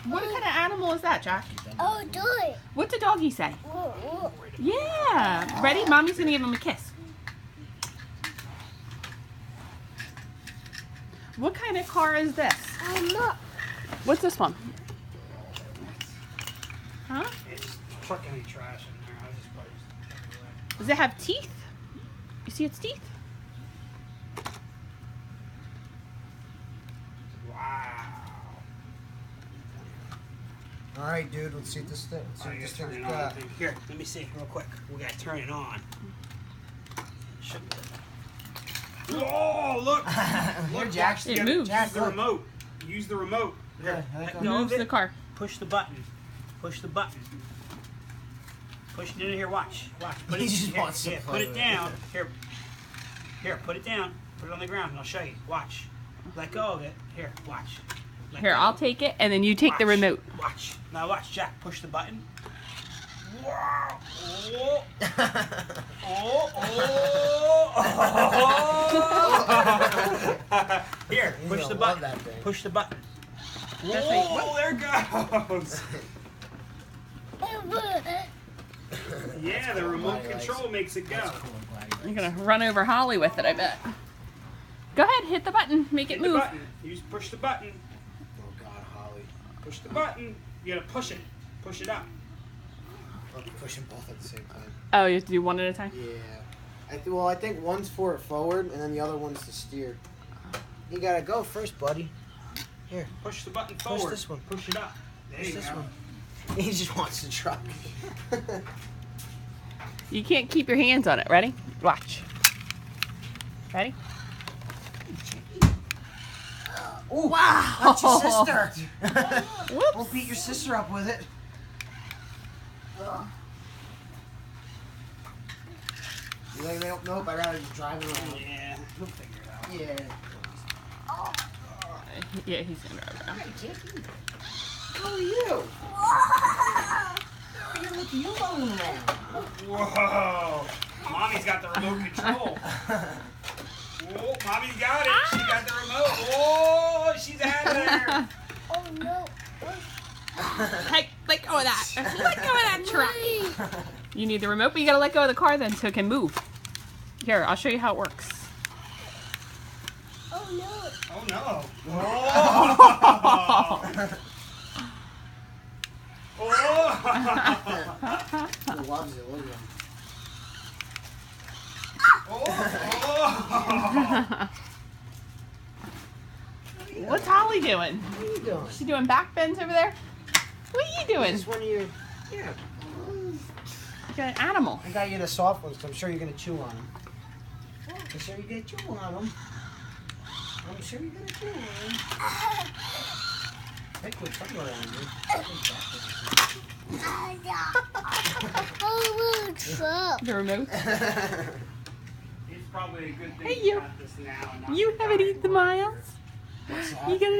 What kind of animal is that, Jack? Oh, do it. What's a doggy say? Whoa. Yeah. Ready? Mommy's gonna give him a kiss. What kind of car is this? Look. What's this one? Huh? It's truck any trash in there. I just probably just throw it Does it have teeth? You see its teeth? away. Wow. All right, dude. Let's see this thing. Let's see Oh, what you this gotta turn thing's it on. got. Here, let me see real quick. We gotta turn it on. Should be. Whoa! Look! Here, Look, Jack. watch It the- moves. Use the Look. remote. Use the remote. Here, Yeah, let it go of Moves it. the car. Push the button. Push the button. Push it in here. Watch. Watch. Put He it. just Here, wants to here, play put it with it. down. Here. Here. Put it down. Put it on the ground, and I'll show you. Watch. Let go of it. Here. Watch. Let Here, go. I'll take it, and then you take the Watch. remote. Watch. Now watch, Jack. Push the button. Wow. Oh. Oh. Here, He's push gonna the love button. that thing. Push the button. That's how you- Whoa, there it goes. Yeah, the remote control makes it go. That's cool. I'm glad I'm gonna run over Holly with it, I bet. Go ahead, hit the button, make Hit it the move. button. Push the button. Oh God, Holly. Push the button. You gotta push it. Push it up. I'll push them both at the same time. Oh, you have to do one at a time? Yeah. Well, I think one's for it forward, and then the other one's to steer. You gotta go first, buddy. Here, Push the button push forward. this one. Push it up. There Push you this go. one. He just wants the truck. You can't keep your hands on it. Ready? Watch. Ready? Ooh, Wow! that's your sister. Whoops. We'll beat your sister up with it. You like, nope, I'd rather just drive it around. Yeah, we'll figure it out. Yeah. Yeah, he's gonna drive around. How are you? You're looking you rolling around. Whoa! Mommy's got the remote control. Whoa, Mommy got it. She got the remote. Whoa, she's out of there. Oh, no. Hey, let go of that. Let go of that truck. You need the remote, but you gotta let go of the car then so it can move. Here, I'll show you how it works. Oh, no. Oh no. Oh. Oh. He loves it, look at him. Oh. What's Holly doing? What are you doing? She doing back bends over there? What are you doing? This one of your... Yeah. You're an animal. I got you the soft ones, 'cause I'm sure you're going to chew on them. I'm sure you're going to chew on them. I'm sure you're going to chew on them. Pick with somewhere on you. Oh, look, truck. The remote. It's probably a good thing Hey, you you. got this now. And not You haven't die eaten the for it. miles? What's that? You gonna